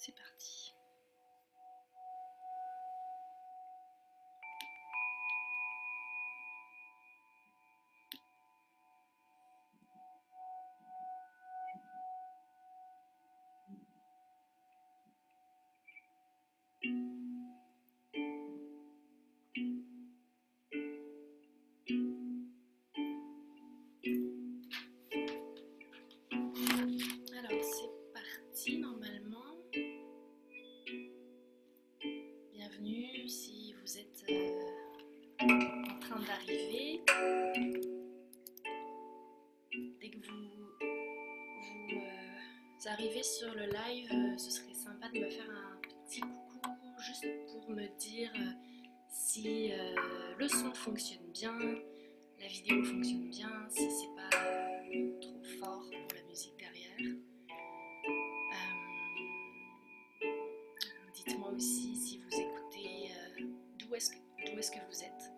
C'est parti. Alors c'est parti normalement. Bienvenue si vous êtes en train d'arriver. Dès que vous arrivez sur le live, ce serait sympa de me faire un petit coucou juste pour me dire si le son fonctionne bien, la vidéo fonctionne bien, si c'est pas trop fort pour la musique derrière. Dites-moi aussi si vous écoutez, d'où est-ce que vous êtes.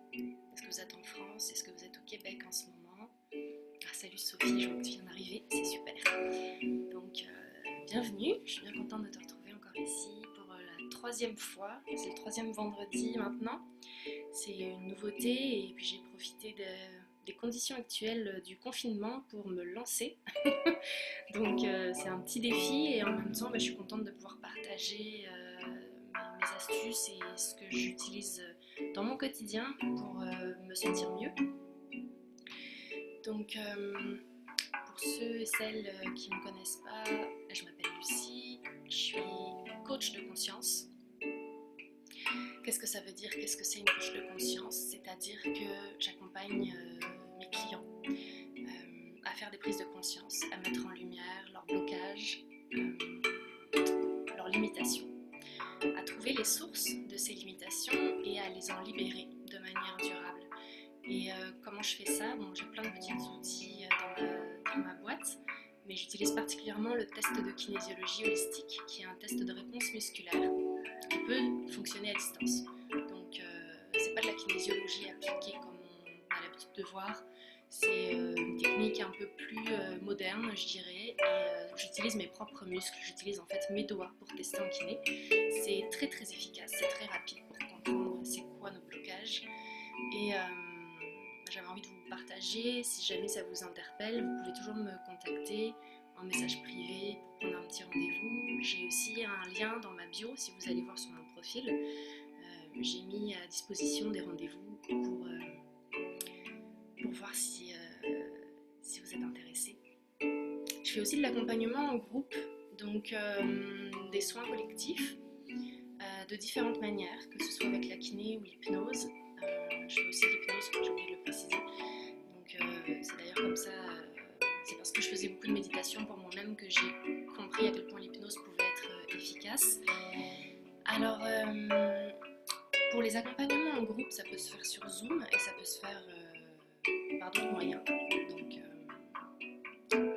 Est-ce que vous êtes en France? Est-ce que vous êtes au Québec en ce moment? Ah, salut Sophie, je vois que tu viens d'arriver, c'est super. Donc, bienvenue, je suis bien contente de te retrouver encore ici pour la troisième fois. C'est le troisième vendredi maintenant. C'est une nouveauté et puis j'ai profité des conditions actuelles du confinement pour me lancer. Donc c'est un petit défi et en même temps je suis contente de pouvoir partager mes astuces et ce que j'utilise dans mon quotidien pour me sentir mieux. Donc pour ceux et celles qui ne me connaissent pas, je m'appelle Lucie, je suis coach de conscience. Qu'est-ce que ça veut dire? Qu'est-ce que c'est une coach de conscience? C'est-à-dire que j'accompagne mes clients à faire des prises de conscience, à mettre en lumière leurs blocages, leurs limitations, à trouver les sources de ces limitations et à les en libérer de manière durable. Et comment je fais ça? Bon, j'ai plein de petits outils dans ma boîte, mais j'utilise particulièrement le test de kinésiologie holistique, qui est un test de réponse musculaire qui peut fonctionner à distance. Donc, c'est pas de la kinésiologie appliquée comme on a l'habitude de voir. C'est une technique un peu plus moderne, je dirais, et j'utilise mes propres muscles, j'utilise en fait mes doigts pour tester en kiné. C'est très très efficace, c'est très rapide pour comprendre c'est quoi nos blocages. Et j'avais envie de vous partager, si jamais ça vous interpelle, vous pouvez toujours me contacter en message privé pour prendre un petit rendez-vous. J'ai aussi un lien dans ma bio, si vous allez voir sur mon profil. J'ai mis à disposition des rendez-vous pour voir si vous êtes intéressé. Je fais aussi de l'accompagnement en groupe, donc des soins collectifs de différentes manières, que ce soit avec la kiné ou l'hypnose. Je fais aussi l'hypnose, j'ai oublié de le préciser. Donc c'est d'ailleurs comme ça, c'est parce que je faisais beaucoup de méditation pour moi-même que j'ai compris à quel point l'hypnose pouvait être efficace. Alors pour les accompagnements en groupe, ça peut se faire sur Zoom et ça peut se faire par d'autres moyens. Donc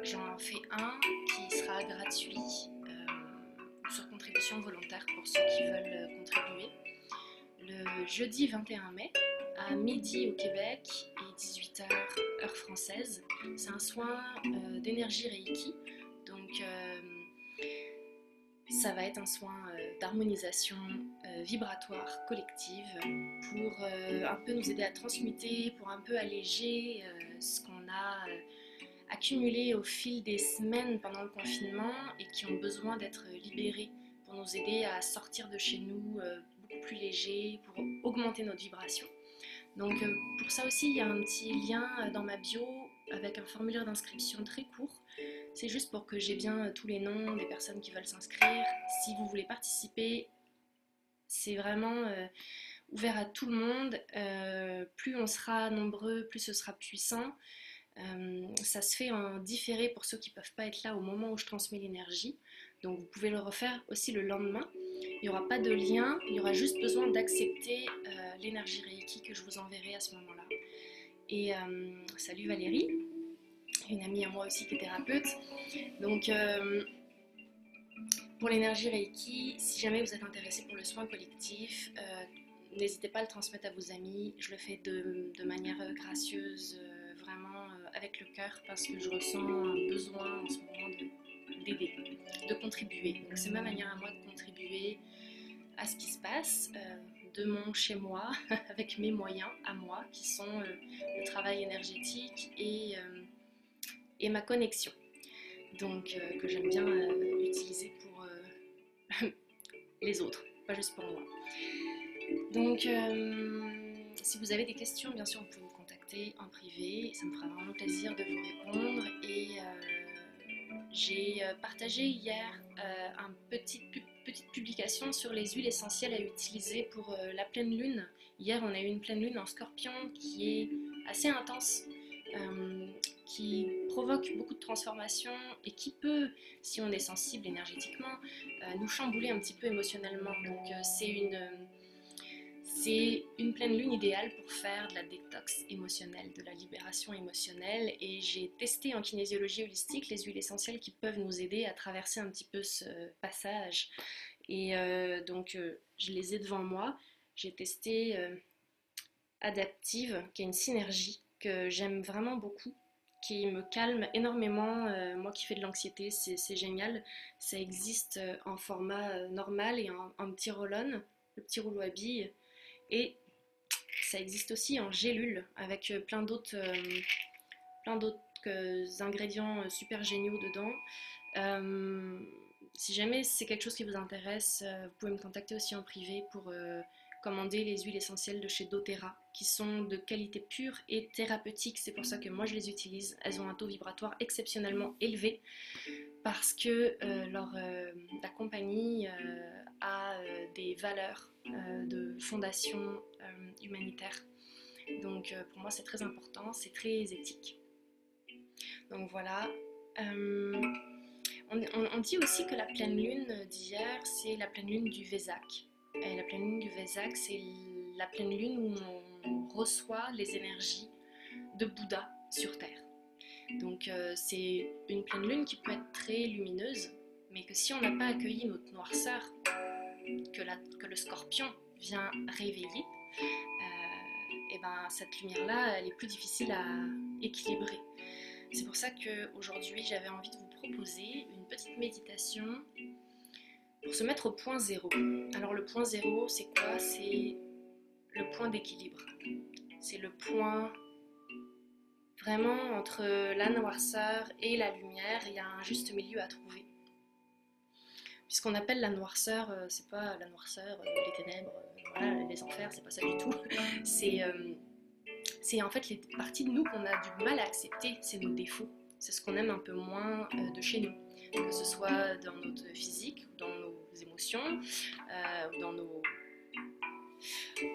j'en fais un qui sera gratuit sur contribution volontaire pour ceux qui veulent contribuer. Le jeudi 21 mai à midi au Québec et 18h heure française. C'est un soin d'énergie Reiki. Donc ça va être un soin d'harmonisation vibratoire collective pour un peu nous aider à transmuter, pour un peu alléger ce qu'on a accumulé au fil des semaines pendant le confinement et qui ont besoin d'être libérés pour nous aider à sortir de chez nous beaucoup plus léger, pour augmenter notre vibration. Donc pour ça aussi, il y a un petit lien dans ma bio avec un formulaire d'inscription très court. C'est juste pour que j'ai bien tous les noms des personnes qui veulent s'inscrire. Si vous voulez participer, c'est vraiment ouvert à tout le monde. Plus on sera nombreux, plus ce sera puissant. Ça se fait en différé pour ceux qui ne peuvent pas être là au moment où je transmets l'énergie. Donc vous pouvez le refaire aussi le lendemain. Il n'y aura pas de lien, il y aura juste besoin d'accepter l'énergie Reiki que je vous enverrai à ce moment-là. Et salut Valérie, une amie à moi aussi qui est thérapeute. Donc pour l'énergie Reiki, si jamais vous êtes intéressé pour le soin collectif, n'hésitez pas à le transmettre à vos amis. Je le fais de manière gracieuse, vraiment avec le cœur, parce que je ressens un besoin en ce moment d'aider, de contribuer. Donc c'est ma manière à moi de contribuer contribuer à ce qui se passe de mon chez moi, avec mes moyens à moi, qui sont le travail énergétique et ma connexion. Donc que j'aime bien utiliser pour les autres, pas juste pour moi. Donc si vous avez des questions, bien sûr, vous pouvez me contacter en privé, ça me fera vraiment plaisir de vous répondre. Et j'ai partagé hier une petite publication sur les huiles essentielles à utiliser pour la pleine lune. Hier, on a eu une pleine lune en Scorpion qui est assez intense, qui provoque beaucoup de transformations et qui peut, si on est sensible énergétiquement, nous chambouler un petit peu émotionnellement. Donc c'est une pleine lune idéale pour faire de la détox émotionnelle, de la libération émotionnelle. Et j'ai testé en kinésiologie holistique les huiles essentielles qui peuvent nous aider à traverser un petit peu ce passage. Et je les ai devant moi. J'ai testé Adaptive, qui est une synergie que j'aime vraiment beaucoup, qui me calme énormément. Moi qui fais de l'anxiété, c'est génial. Ça existe en format normal et en petit roll-on, le petit rouleau à billes. Et ça existe aussi en gélule avec plein d'autres ingrédients super géniaux dedans. Si jamais c'est quelque chose qui vous intéresse, vous pouvez me contacter aussi en privé pour commander les huiles essentielles de chez doTERRA qui sont de qualité pure et thérapeutique. C'est pour ça que moi je les utilise. Elles ont un taux vibratoire exceptionnellement élevé parce que la compagnie a des valeurs de fondation humanitaire. Donc pour moi c'est très important, c'est très éthique. Donc voilà. On dit aussi que la pleine lune d'hier, c'est la pleine lune du Vésak. Et la pleine lune du Vésak, c'est la pleine lune où on reçoit les énergies de Bouddha sur Terre. Donc c'est une pleine lune qui peut être très lumineuse, mais que si on n'a pas accueilli notre noirceur, que le scorpion vient réveiller, et ben cette lumière-là, elle est plus difficile à équilibrer. C'est pour ça qu'aujourd'hui, j'avais envie de vous proposer une petite méditation pour se mettre au point zéro. Alors le point zéro, c'est quoi? C'est le point d'équilibre. C'est le point vraiment entre la noirceur et la lumière. Il y a un juste milieu à trouver. Puisqu'on appelle la noirceur, c'est pas la noirceur, les ténèbres, voilà, les enfers, c'est pas ça du tout. C'est en fait les parties de nous qu'on a du mal à accepter, c'est nos défauts. C'est ce qu'on aime un peu moins de chez nous. Que ce soit dans notre physique, ou dans nos émotions, ou dans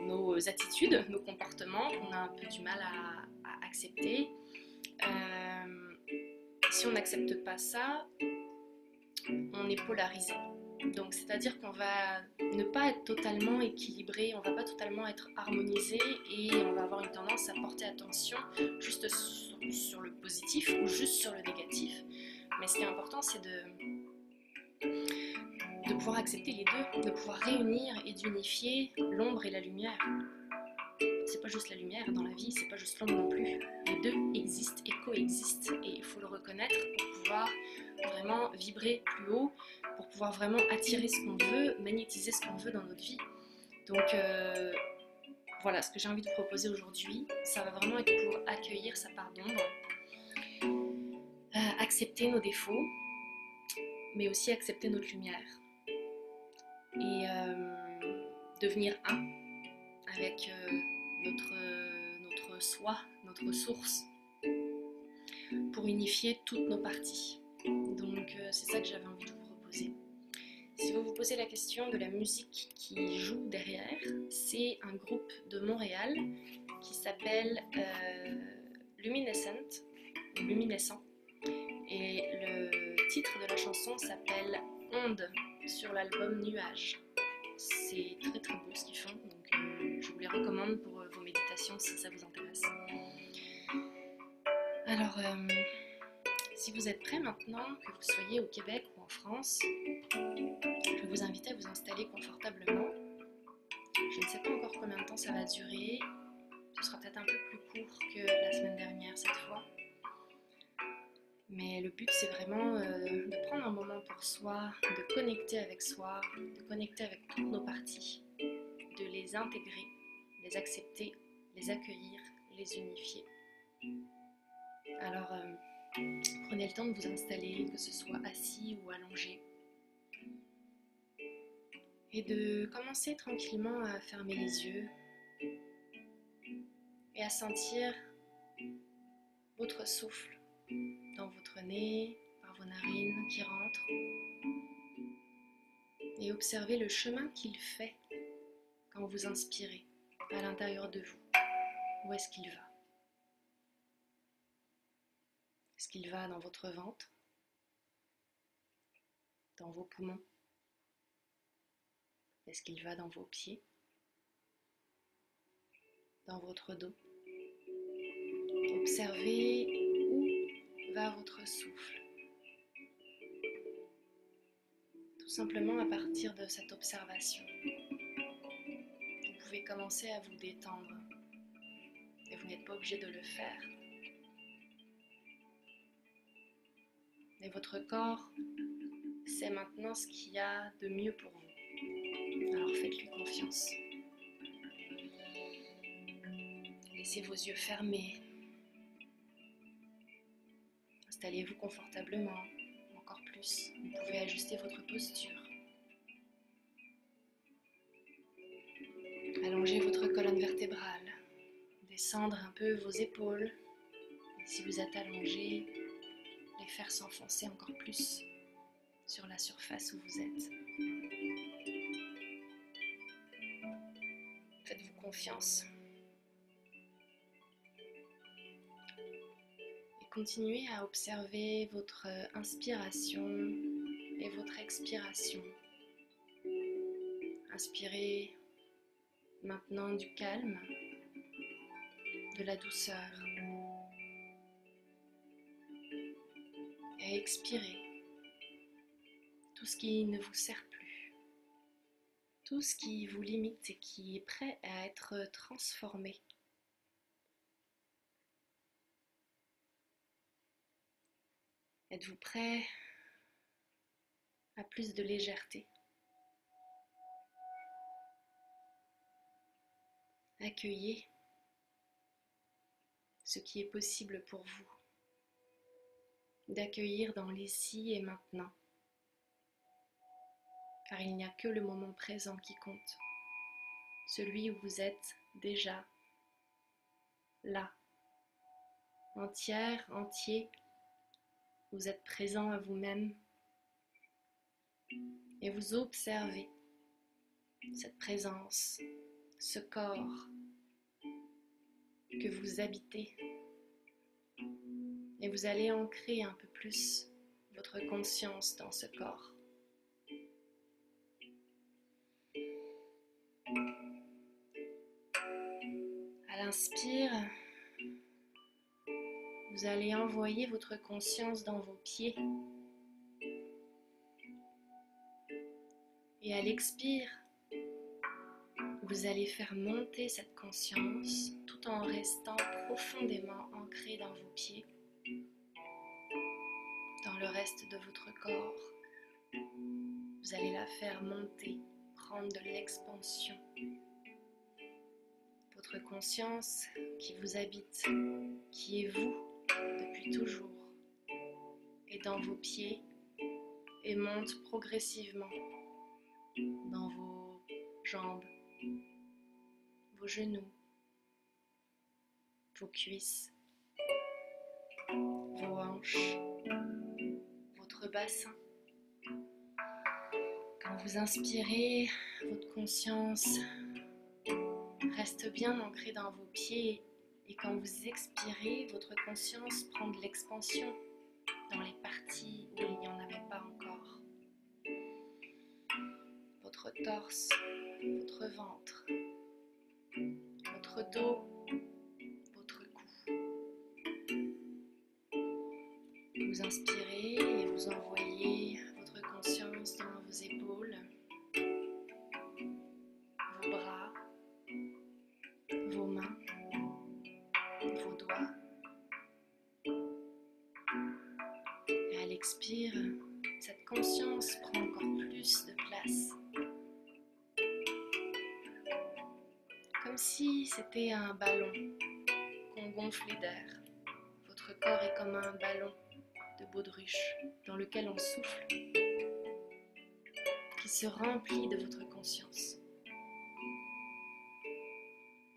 nos attitudes, nos comportements, qu'on a un peu du mal à accepter. Si on n'accepte pas ça, on est polarisé. Donc c'est-à-dire qu'on va ne pas être totalement équilibré, on va pas totalement être harmonisé et on va avoir une tendance à porter attention juste sur le positif ou juste sur le négatif. Mais ce qui est important, c'est de pouvoir accepter les deux, de pouvoir réunir et d'unifier l'ombre et la lumière. C'est pas juste la lumière dans la vie, c'est pas juste l'ombre non plus. Les deux existent et coexistent et il faut le reconnaître pour pouvoir vraiment vibrer plus haut, pour pouvoir vraiment attirer ce qu'on veut, magnétiser ce qu'on veut dans notre vie. Donc voilà, ce que j'ai envie de vous proposer aujourd'hui, ça va vraiment être pour accueillir sa part d'ombre, accepter nos défauts, mais aussi accepter notre lumière et devenir un avec notre soi, notre source, pour unifier toutes nos parties. Donc c'est ça que j'avais envie de vous proposer. Si vous vous posez la question de la musique qui joue derrière, c'est un groupe de Montréal qui s'appelle Luminescent, Luminescent. Et le titre de la chanson s'appelle Onde sur l'album Nuages. C'est très très beau ce qu'ils font, donc je vous les recommande pour vos méditations si ça vous intéresse. Alors, si vous êtes prêts maintenant, que vous soyez au Québec ou en France, je vais vous inviter à vous installer confortablement. Je ne sais pas encore combien de temps ça va durer, ce sera peut-être un peu plus court que la semaine dernière cette fois. Mais le but, c'est vraiment de prendre un moment pour soi, de connecter avec soi, de connecter avec toutes nos parties, de les intégrer, les accepter, les accueillir, les unifier. Alors, prenez le temps de vous installer, que ce soit assis ou allongé, et de commencer tranquillement à fermer les yeux et à sentir votre souffle dans votre nez, par vos narines qui rentrent, et observez le chemin qu'il fait quand vous inspirez à l'intérieur de vous. Où est-ce qu'il va? Est-ce qu'il va dans votre ventre, dans vos poumons? Est-ce qu'il va dans vos pieds, dans votre dos? Observez où va votre souffle. Tout simplement à partir de cette observation, vous pouvez commencer à vous détendre et vous n'êtes pas obligé de le faire. Mais votre corps sait maintenant ce qu'il y a de mieux pour vous. Alors faites-lui confiance. Laissez vos yeux fermés. Installez-vous confortablement, encore plus. Vous pouvez ajuster votre posture. Allongez votre colonne vertébrale. Descendre un peu vos épaules. Et si vous êtes allongé, les faire s'enfoncer encore plus sur la surface où vous êtes. Faites-vous confiance. Et continuez à observer votre inspiration et votre expiration. Inspirez maintenant du calme, de la douceur. Et expirez tout ce qui ne vous sert plus, tout ce qui vous limite et qui est prêt à être transformé. Êtes-vous prêt à plus de légèreté? Accueillez ce qui est possible pour vous, d'accueillir dans l'ici et maintenant, car il n'y a que le moment présent qui compte, celui où vous êtes déjà là, entière, entier, vous êtes présent à vous-même et vous observez cette présence, ce corps que vous habitez. Et vous allez ancrer un peu plus votre conscience dans ce corps. À l'inspire, vous allez envoyer votre conscience dans vos pieds. Et à l'expire, vous allez faire monter cette conscience tout en restant profondément ancré dans vos pieds, dans le reste de votre corps. Vous allez la faire monter, prendre de l'expansion. Votre conscience qui vous habite, qui est vous depuis toujours, est dans vos pieds et monte progressivement dans vos jambes, vos genoux, vos cuisses, vos hanches, votre bassin. Quand vous inspirez, votre conscience reste bien ancrée dans vos pieds et quand vous expirez, votre conscience prend de l'expansion dans les parties où il n'y en avait pas encore. Votre torse, votre ventre, votre dos, votre cou. Vous inspirez et vous envoyez votre conscience dans vos épaules, vos bras, vos mains, vos doigts, inspire, cette conscience prend encore plus de place. Comme si c'était un ballon qu'on gonflait d'air. Votre corps est comme un ballon de baudruche dans lequel on souffle, qui se remplit de votre conscience.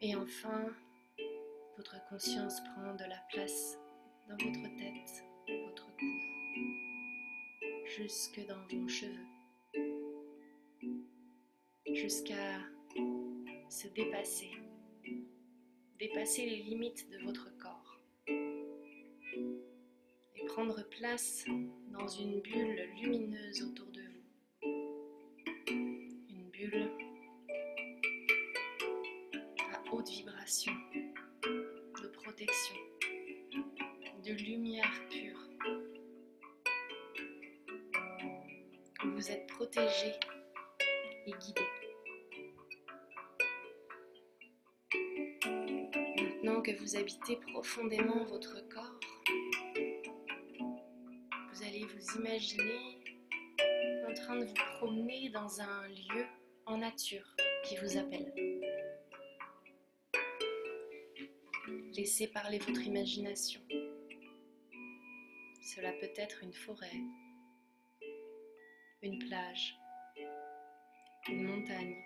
Et enfin, votre conscience prend de la place dans votre tête, votre cou, jusque dans vos cheveux, jusqu'à se dépasser les limites de votre corps et prendre place dans une bulle lumineuse autour de vous, une bulle à haute vibration, de protection, de lumière pure, où vous êtes protégé et guidé. Maintenant que vous habitez profondément votre corps, vous allez vous imaginer en train de vous promener dans un lieu en nature qui vous appelle. Laissez parler votre imagination. Cela peut être une forêt, une plage, une montagne.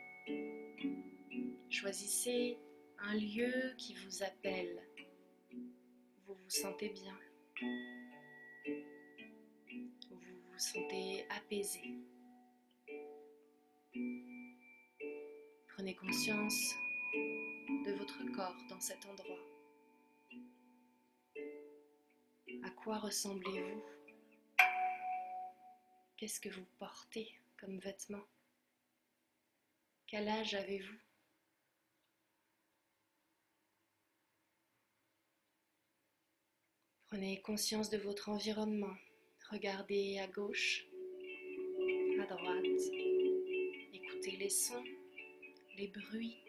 Choisissez un lieu qui vous appelle, où vous vous sentez bien, où vous vous sentez apaisé. Prenez conscience de votre corps dans cet endroit. À quoi ressemblez-vous? Qu'est-ce que vous portez comme vêtements? Quel âge avez-vous? Prenez conscience de votre environnement. Regardez à gauche, à droite. Écoutez les sons, les bruits.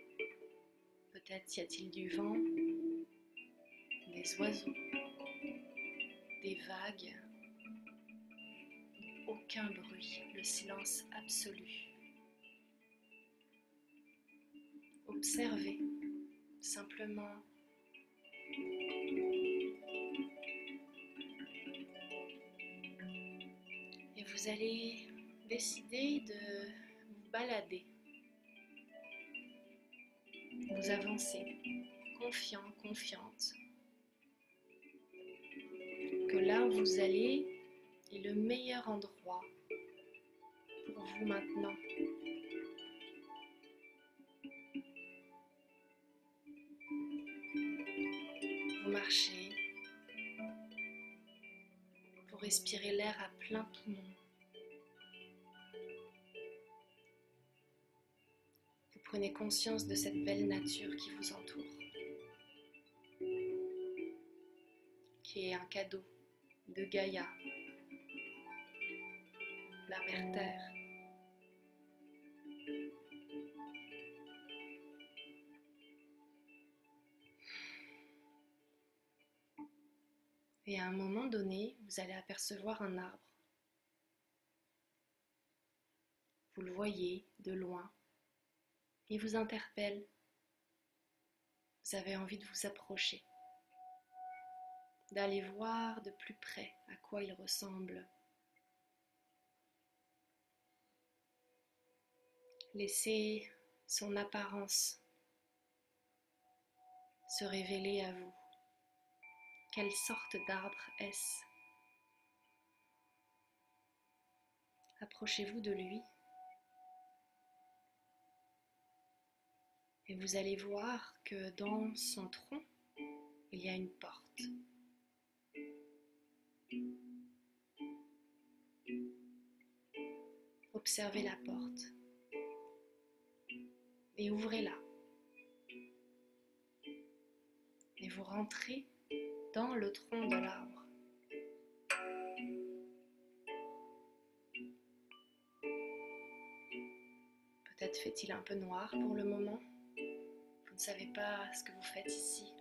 Peut-être y a-t-il du vent, des oiseaux, des vagues. Aucun bruit, le silence absolu. Observez simplement. Et vous allez décider de vous balader. Vous avancez, confiant, confiante, que là où vous allez est le meilleur endroit pour vous maintenant. Vous marchez, vous respirez l'air à plein poumon. Vous prenez conscience de cette belle nature qui vous entoure, qui est un cadeau de Gaïa, la mère Terre. Et à un moment donné, vous allez apercevoir un arbre. Vous le voyez de loin. Il vous interpelle. Vous avez envie de vous approcher, d'aller voir de plus près à quoi il ressemble. Laissez son apparence se révéler à vous. Quelle sorte d'arbre est-ce? Approchez-vous de lui et vous allez voir que dans son tronc, il y a une porte. Observez la porte et ouvrez-la. Et vous rentrez dans le tronc de l'arbre. Peut-être fait-il un peu noir pour le moment. Vous ne savez pas ce que vous faites ici.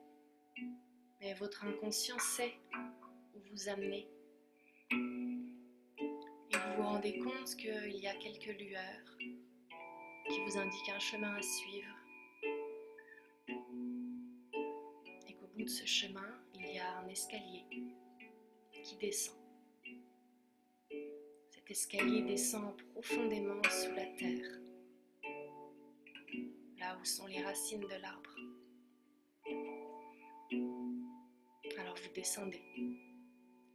Mais votre inconscient sait où vous amenez. vous vous rendez compte qu'il y a quelques lueurs qui vous indiquent un chemin à suivre et qu'au bout de ce chemin, il y a un escalier qui descend. Cet escalier descend profondément sous la terre, là où sont les racines de l'arbre. Alors vous descendez,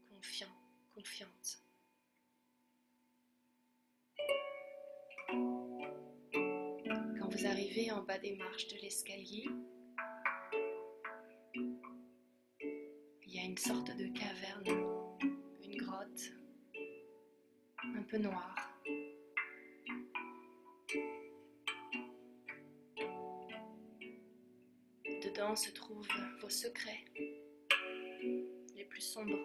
confiant, confiante. Quand vous arrivez en bas des marches de l'escalier, il y a une sorte de caverne, une grotte, un peu noire. Dedans se trouvent vos secrets les plus sombres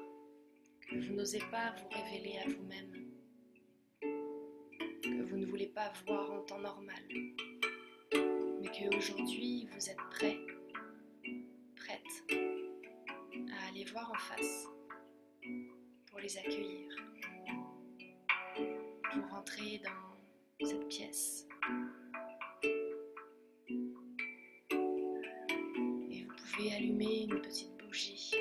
que vous n'osez pas vous révéler à vous-même, que vous ne voulez pas voir en temps normal, mais qu'aujourd'hui vous êtes prêt, prête à aller voir en face pour les accueillir. Vous rentrez dans cette pièce et vous pouvez allumer une petite bougie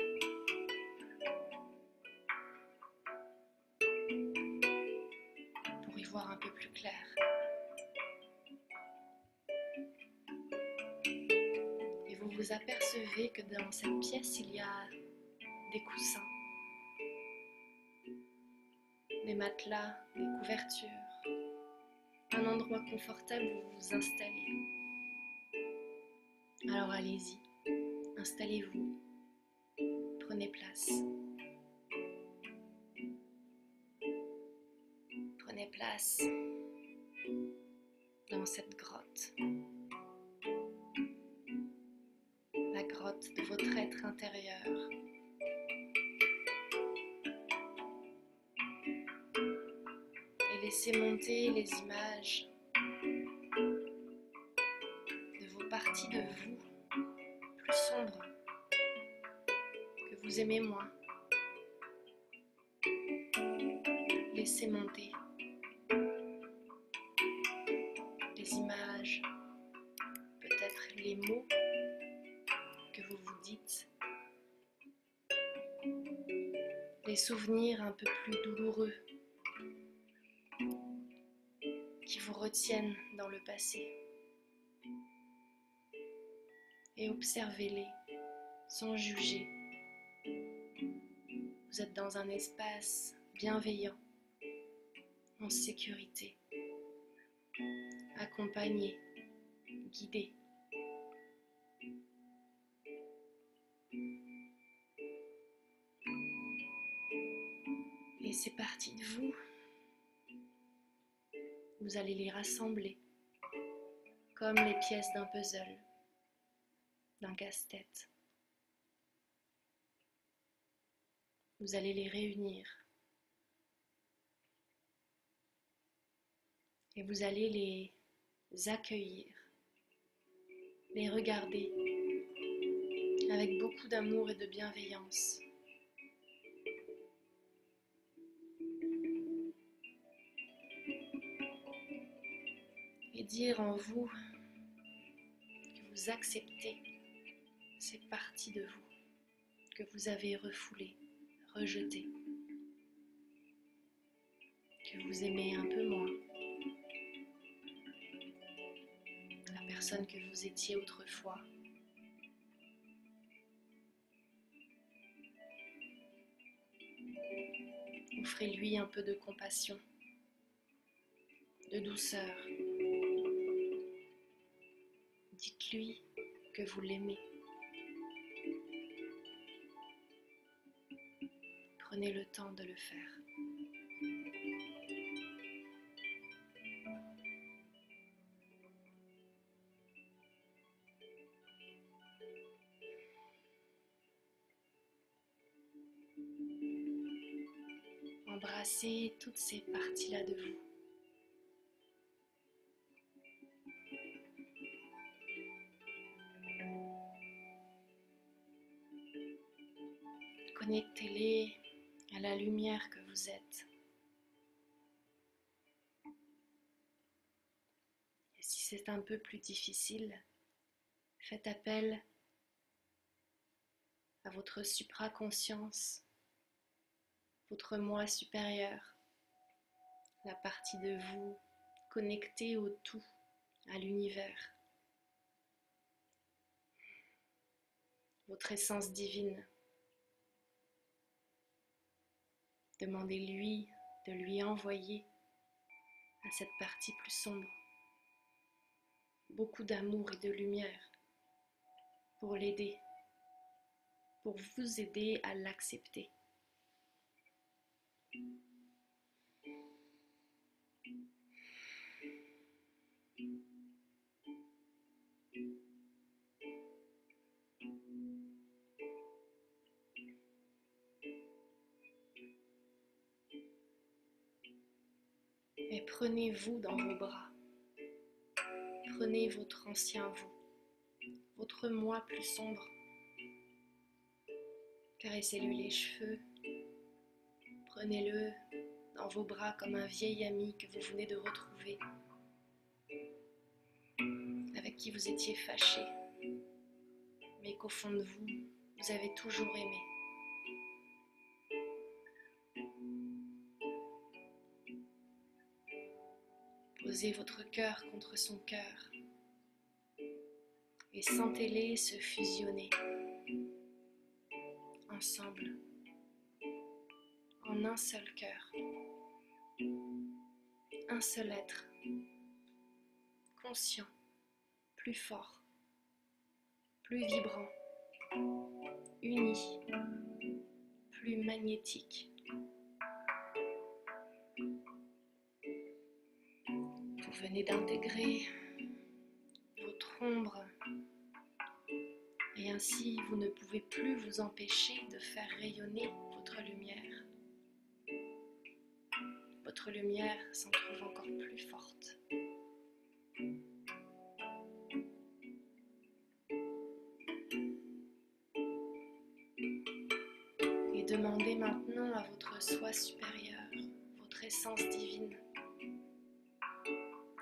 pour y voir un peu plus clair. Et vous vous apercevez que dans cette pièce il y a des coussins, des matelas, des couvertures, un endroit confortable où vous vous installez. Alors allez-y, installez-vous, prenez place. Prenez place dans cette grotte, la grotte de votre être intérieur. Et laissez monter les images de vos parties de vous plus sombres, que vous aimez moins. Laissez monter les images, peut-être les mots que vous vous dites, les souvenirs un peu plus douloureux qui vous retiennent dans le passé. Et observez-les sans juger. Vous êtes dans un espace bienveillant, en sécurité, accompagné, guidé. Et ces parties de vous, vous allez les rassembler comme les pièces d'un puzzle, d'un casse-tête. Vous allez les réunir et vous allez les accueillir, les regarder avec beaucoup d'amour et de bienveillance. Et dire en vous que vous acceptez ces parties de vous que vous avez refoulées, rejetées, que vous aimez un peu moins, la personne que vous étiez autrefois. Offrez-lui un peu de compassion, de douceur. Dites-lui que vous l'aimez. Prenez le temps de le faire. Embrassez toutes ces parties-là de vous. Connectez-les à la lumière que vous êtes. c'est un peu plus difficile, faites appel à votre supraconscience, votre moi supérieur, la partie de vous connectée au tout, à l'univers, votre essence divine. Demandez-lui de lui envoyer à cette partie plus sombre beaucoup d'amour et de lumière pour l'aider, pour vous aider à l'accepter. Et prenez-vous dans vos bras. Prenez votre ancien vous, votre moi plus sombre. Caressez-lui les cheveux. Prenez-le dans vos bras comme un vieil ami que vous venez de retrouver, avec qui vous étiez fâché, mais qu'au fond de vous, vous avez toujours aimé. Posez votre cœur contre son cœur et sentez-les se fusionner ensemble en un seul cœur, un seul être, conscient, plus fort, plus vibrant, uni, plus magnétique. Vous venez d'intégrer votre ombre et ainsi vous ne pouvez plus vous empêcher de faire rayonner votre lumière. Votre lumière s'en trouve encore plus forte. Et demandez maintenant à votre soi supérieur, votre essence divine,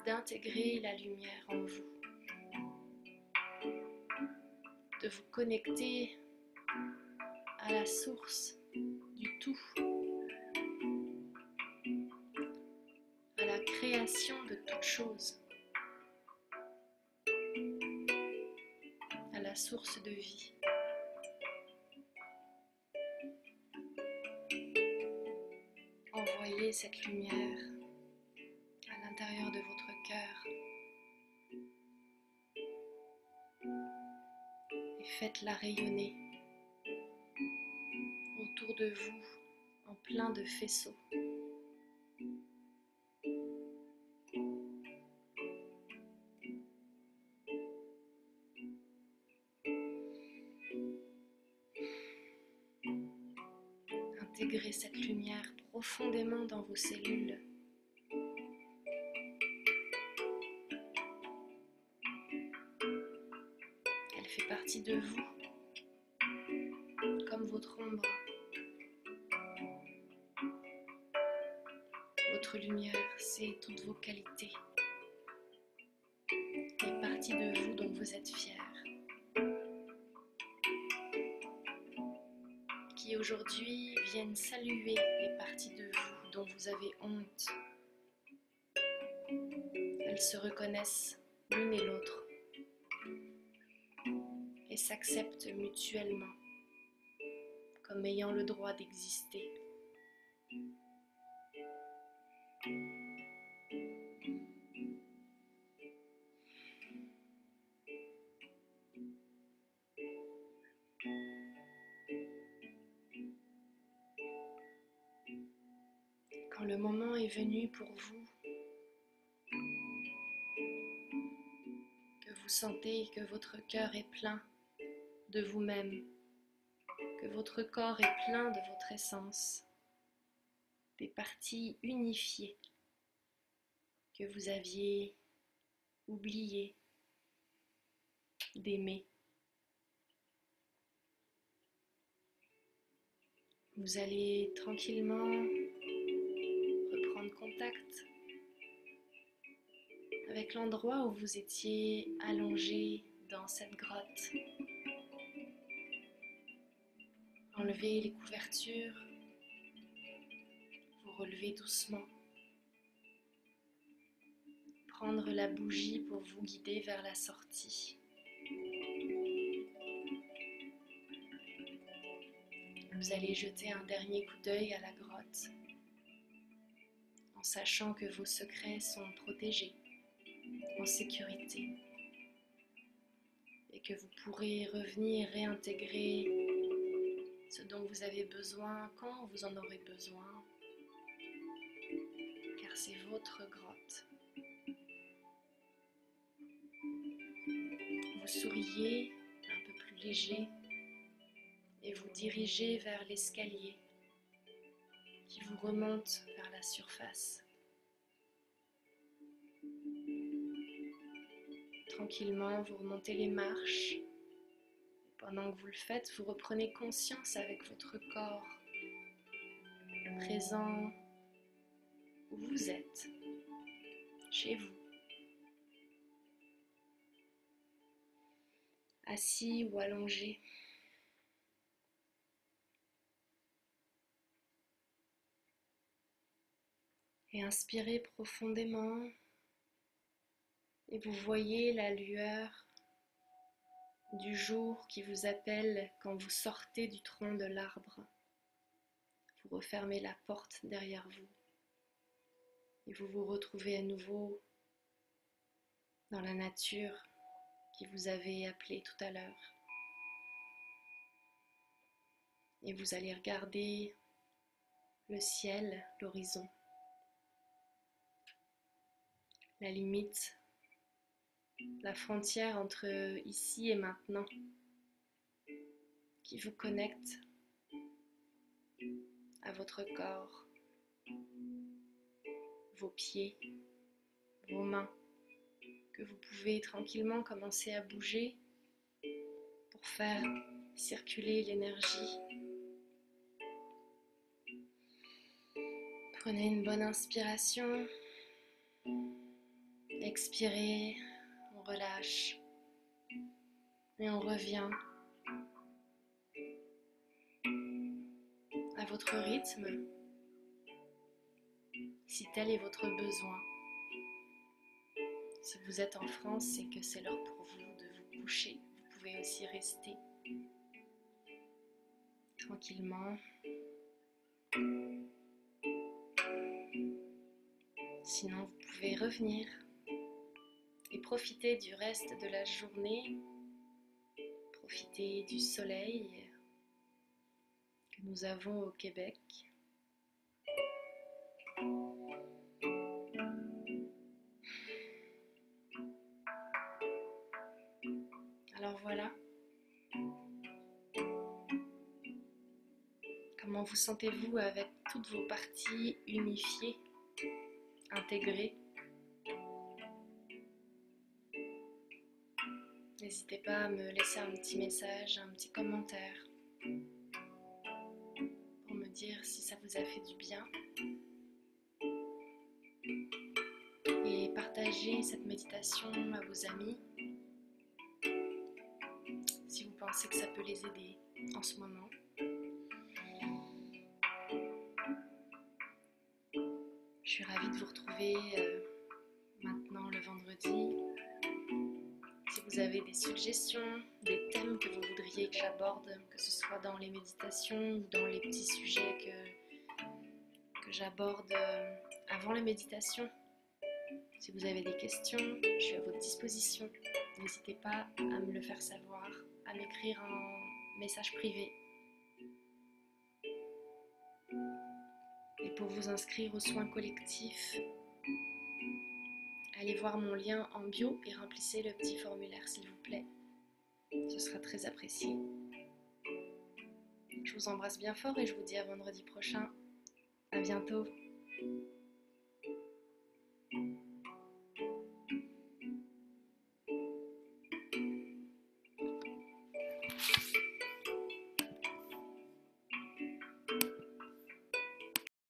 d'intégrer la lumière en vous, de vous connecter à la source du tout, à la création de toute chose, à la source de vie. Envoyez cette lumière à l'intérieur de votre cœur et faites-la rayonner autour de vous en plein de faisceaux. Intégrez cette lumière profondément dans vos cellules. Elle fait partie de vous, comme votre ombre. Votre lumière, c'est toutes vos qualités, les parties de vous dont vous êtes fiers, qui aujourd'hui viennent saluer les parties de vous dont vous avez honte. Elles se reconnaissent l'une et l'autre et s'acceptent mutuellement comme ayant le droit d'exister. Quand le moment est venu pour vous, que vous sentez que votre cœur est plein de vous-même, que votre corps est plein de votre essence, des parties unifiées que vous aviez oubliées d'aimer. Vous allez tranquillement reprendre contact avec l'endroit où vous étiez allongé dans cette grotte. Enlevez les couvertures, vous relevez doucement. Prendre la bougie pour vous guider vers la sortie. Vous allez jeter un dernier coup d'œil à la grotte, en sachant que vos secrets sont protégés, en sécurité, et que vous pourrez revenir réintégrer ce dont vous avez besoin quand vous en aurez besoin, car c'est votre grotte. Vous souriez un peu plus léger et vous dirigez vers l'escalier qui vous remonte vers la surface. Tranquillement, vous remontez les marches. Pendant que vous le faites, vous reprenez conscience avec votre corps, présent où vous êtes, chez vous. Assis ou allongé. Et inspirez profondément et vous voyez la lueur du jour qui vous appelle quand vous sortez du tronc de l'arbre. Vous refermez la porte derrière vous et vous vous retrouvez à nouveau dans la nature qui vous avait appelé tout à l'heure. Et vous allez regarder le ciel, l'horizon, la limite, la frontière entre ici et maintenant qui vous connecte à votre corps, vos pieds, vos mains, que vous pouvez tranquillement commencer à bouger pour faire circuler l'énergie. Prenez une bonne inspiration, expirez, on relâche et on revient à votre rythme, si tel est votre besoin. Si vous êtes en France, c'est que c'est l'heure pour vous de vous coucher. Vous pouvez aussi rester tranquillement. Sinon, vous pouvez revenir et profiter du reste de la journée. Profiter du soleil que nous avons au Québec. Alors voilà. Comment vous sentez-vous avec toutes vos parties unifiées, intégrées? N'hésitez pas à me laisser un petit message, un petit commentaire pour me dire si ça vous a fait du bien. Et partagez cette méditation à vos amis si vous pensez que ça peut les aider en ce moment. Je suis ravie de vous retrouver maintenant le vendredi. Si vous avez des suggestions, des thèmes que vous voudriez que j'aborde, que ce soit dans les méditations ou dans les petits sujets que j'aborde avant la méditation, si vous avez des questions, je suis à votre disposition. N'hésitez pas à me le faire savoir, à m'écrire en message privé. Et pour vous inscrire aux soins collectifs, allez voir mon lien en bio et remplissez le petit formulaire s'il vous plaît. Ce sera très apprécié. Je vous embrasse bien fort et je vous dis à vendredi prochain. À bientôt.